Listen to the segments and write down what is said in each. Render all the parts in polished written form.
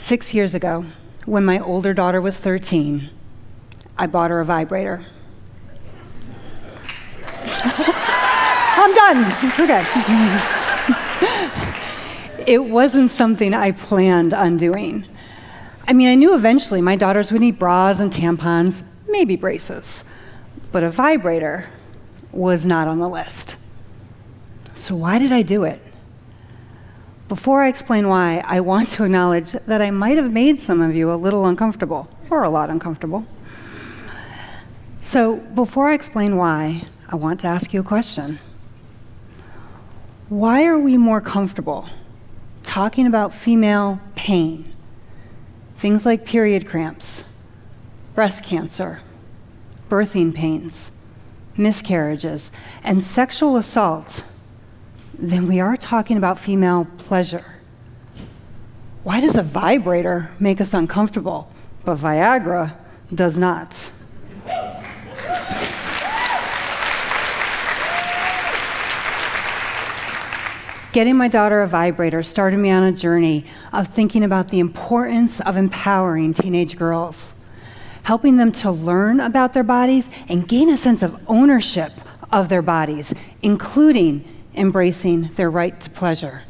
6 years ago, when my older daughter was 13, I bought her a vibrator. I'm done. Okay. It wasn't something I planned on doing. I mean, I knew eventually my daughters would need bras and tampons, maybe braces, but a vibrator was not on the list. So why did I do it? Before I explain why, I want to acknowledge that I might have made some of you a little uncomfortable, or a lot uncomfortable. So before I explain why, I want to ask you a question. Why are we more comfortable talking about female pain, things like period cramps, breast cancer, birthing pains, miscarriages, and sexual assault than we are talking about female pleasure? Why does a vibrator make us uncomfortable, but Viagra does not? Getting my daughter a vibrator started me on a journey of thinking about the importance of empowering teenage girls, helping them to learn about their bodies and gain a sense of ownership of their bodies, including embracing their right to pleasure.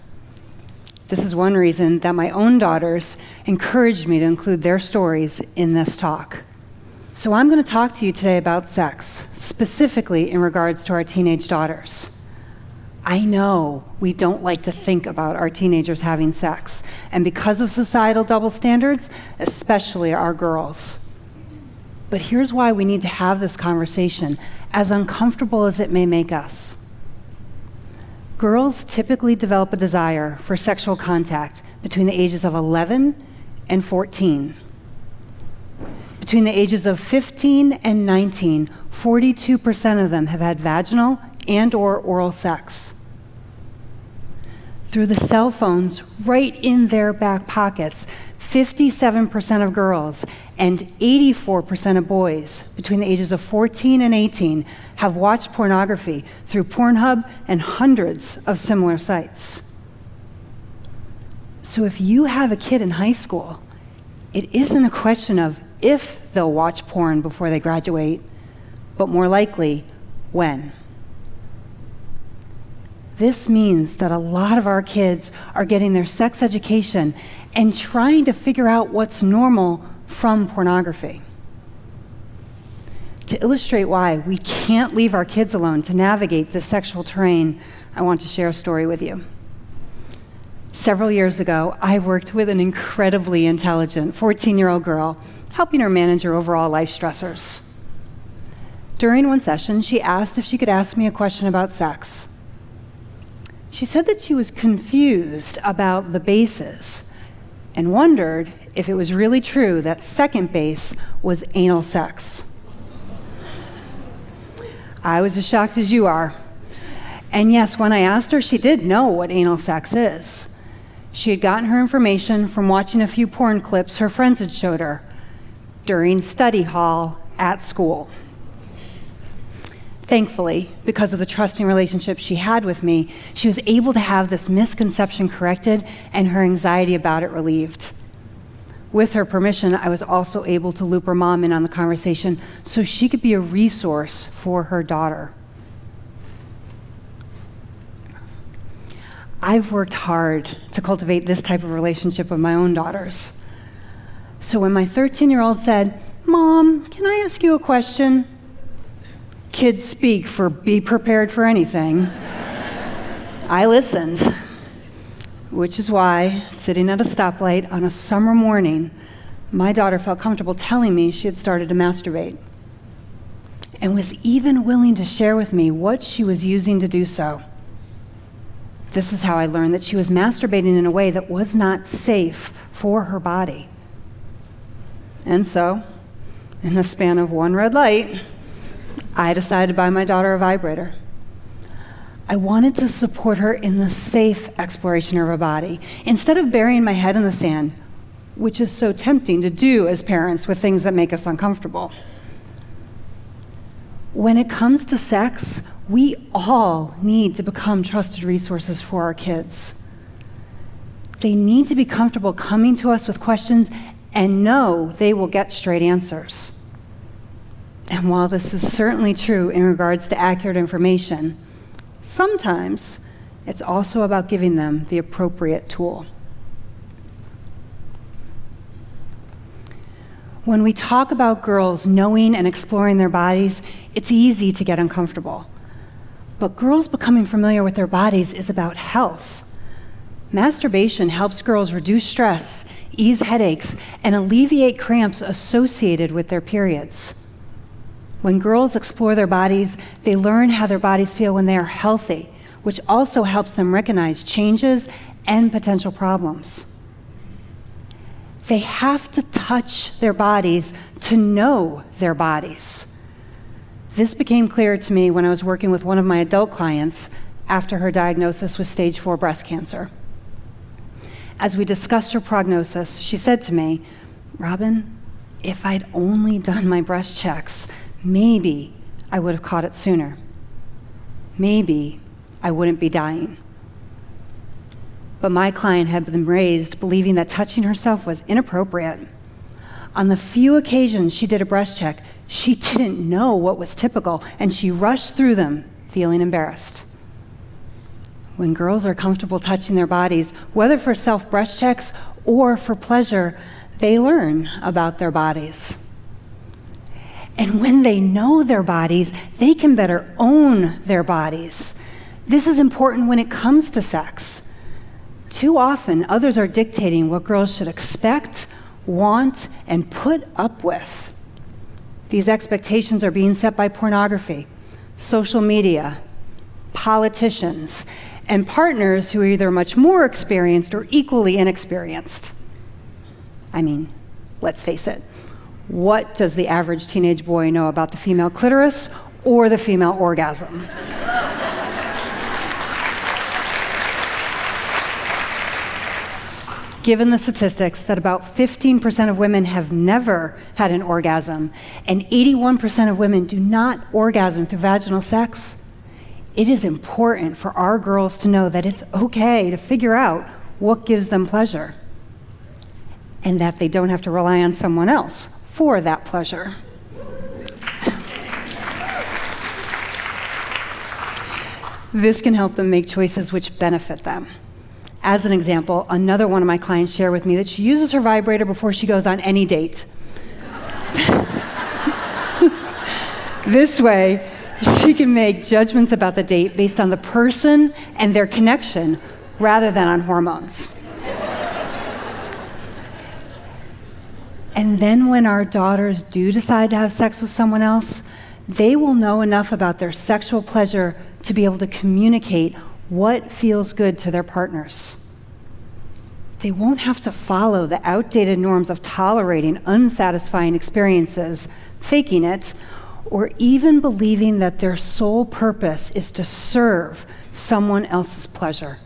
This is one reason that my own daughters encouraged me to include their stories in this talk. So I'm going to talk to you today about sex, specifically in regards to our teenage daughters. I know we don't like to think about our teenagers having sex, and because of societal double standards, especially our girls. But here's why we need to have this conversation, as uncomfortable as it may make us. Girls typically develop a desire for sexual contact between the ages of 11 and 14. Between the ages of 15 and 19, 42% of them have had vaginal and/or oral sex. Through the cell phones right in their back pockets, 57% of girls and 84% of boys between the ages of 14 and 18 have watched pornography through Pornhub and hundreds of similar sites. So if you have a kid in high school, it isn't a question of if they'll watch porn before they graduate, but more likely, when. This means that a lot of our kids are getting their sex education and trying to figure out what's normal from pornography. To illustrate why we can't leave our kids alone to navigate this sexual terrain, I want to share a story with you. Several years ago, I worked with an incredibly intelligent 14-year-old girl, helping her manage her overall life stressors. During one session, she asked if she could ask me a question about sex. She said that she was confused about the bases and wondered if it was really true that second base was anal sex. I was as shocked as you are. And yes, when I asked her, she did know what anal sex is. She had gotten her information from watching a few porn clips her friends had showed her during study hall at school. Thankfully, because of the trusting relationship she had with me, she was able to have this misconception corrected and her anxiety about it relieved. With her permission, I was also able to loop her mom in on the conversation so she could be a resource for her daughter. I've worked hard to cultivate this type of relationship with my own daughters. So when my 13-year-old said, "Mom, can I ask you a question?" Kids speak for be prepared for anything. I listened, which is why, sitting at a stoplight on a summer morning, my daughter felt comfortable telling me she had started to masturbate and was even willing to share with me what she was using to do so. This is how I learned that she was masturbating in a way that was not safe for her body. And so, in the span of one red light, I decided to buy my daughter a vibrator. I wanted to support her in the safe exploration of her body, instead of burying my head in the sand, which is so tempting to do as parents with things that make us uncomfortable. When it comes to sex, we all need to become trusted resources for our kids. They need to be comfortable coming to us with questions and know they will get straight answers. And while this is certainly true in regards to accurate information, sometimes it's also about giving them the appropriate tool. When we talk about girls knowing and exploring their bodies, it's easy to get uncomfortable. But girls becoming familiar with their bodies is about health. Masturbation helps girls reduce stress, ease headaches, and alleviate cramps associated with their periods. When girls explore their bodies, they learn how their bodies feel when they are healthy, which also helps them recognize changes and potential problems. They have to touch their bodies to know their bodies. This became clear to me when I was working with one of my adult clients after her diagnosis with stage 4 breast cancer. As we discussed her prognosis, she said to me, "Robin, if I'd only done my breast checks, maybe I would have caught it sooner. Maybe I wouldn't be dying." But my client had been raised believing that touching herself was inappropriate. On the few occasions she did a breast check, she didn't know what was typical, and she rushed through them, feeling embarrassed. When girls are comfortable touching their bodies, whether for self-breast checks or for pleasure, they learn about their bodies. And when they know their bodies, they can better own their bodies. This is important when it comes to sex. Too often, others are dictating what girls should expect, want, and put up with. These expectations are being set by pornography, social media, politicians, and partners who are either much more experienced or equally inexperienced. I mean, let's face it. What does the average teenage boy know about the female clitoris or the female orgasm? Given the statistics that about 15% of women have never had an orgasm and 81% of women do not orgasm through vaginal sex, it is important for our girls to know that it's okay to figure out what gives them pleasure and that they don't have to rely on someone else for that pleasure. This can help them make choices which benefit them. As an example, another one of my clients shared with me that she uses her vibrator before she goes on any date. This way, she can make judgments about the date based on the person and their connection rather than on hormones. And then when our daughters do decide to have sex with someone else, they will know enough about their sexual pleasure to be able to communicate what feels good to their partners. They won't have to follow the outdated norms of tolerating unsatisfying experiences, faking it, or even believing that their sole purpose is to serve someone else's pleasure.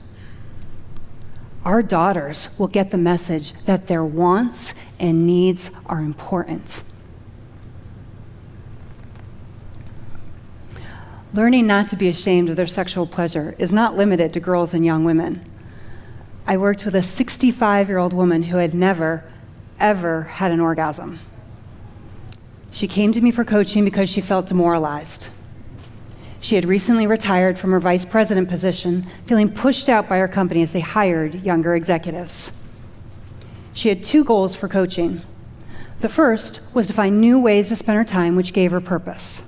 Our daughters will get the message that their wants and needs are important. Learning not to be ashamed of their sexual pleasure is not limited to girls and young women. I worked with a 65-year-old woman who had never, ever had an orgasm. She came to me for coaching because she felt demoralized. She had recently retired from her vice president position, feeling pushed out by her company as they hired younger executives. She had 2 goals for coaching. The first was to find new ways to spend her time which gave her purpose.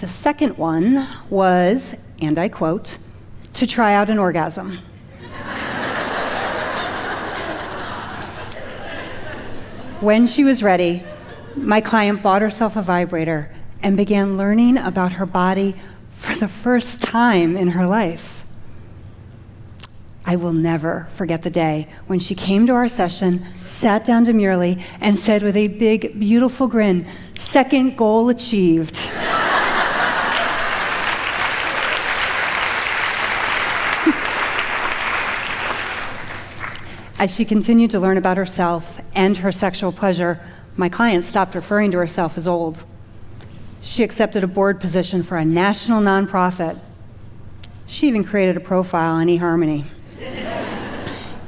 The second one was, and I quote, to try out an orgasm. When she was ready, my client bought herself a vibrator and began learning about her body for the first time in her life. I will never forget the day when she came to our session, sat down demurely, and said with a big, beautiful grin, "Second goal achieved." As she continued to learn about herself and her sexual pleasure, my client stopped referring to herself as old. She accepted a board position for a national nonprofit. She even created a profile on eHarmony.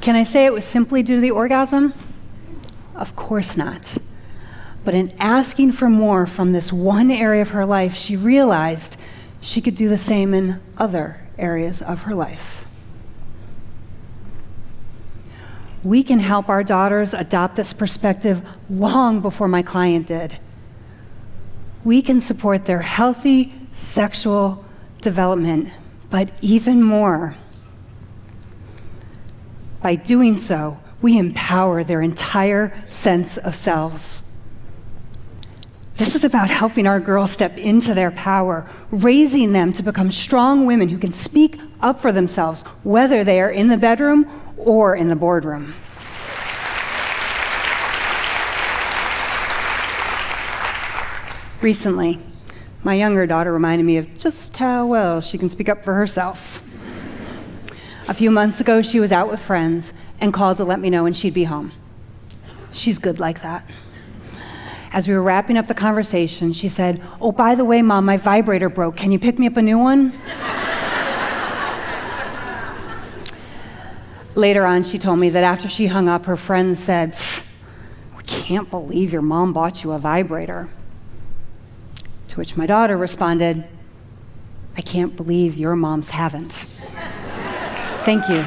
Can I say it was simply due to the orgasm? Of course not. But in asking for more from this one area of her life, she realized she could do the same in other areas of her life. We can help our daughters adopt this perspective long before my client did. We can support their healthy sexual development, but even more. By doing so, we empower their entire sense of selves. This is about helping our girls step into their power, raising them to become strong women who can speak up for themselves, whether they are in the bedroom or in the boardroom. Recently, my younger daughter reminded me of just how well she can speak up for herself. A few months ago, she was out with friends and called to let me know when she'd be home. She's good like that. As we were wrapping up the conversation, she said, "Oh, by the way, Mom, my vibrator broke. Can you pick me up a new one?" Later on, she told me that after she hung up, her friends said, "We can't believe your mom bought you a vibrator." To which my daughter responded, "I can't believe your moms haven't." Thank you.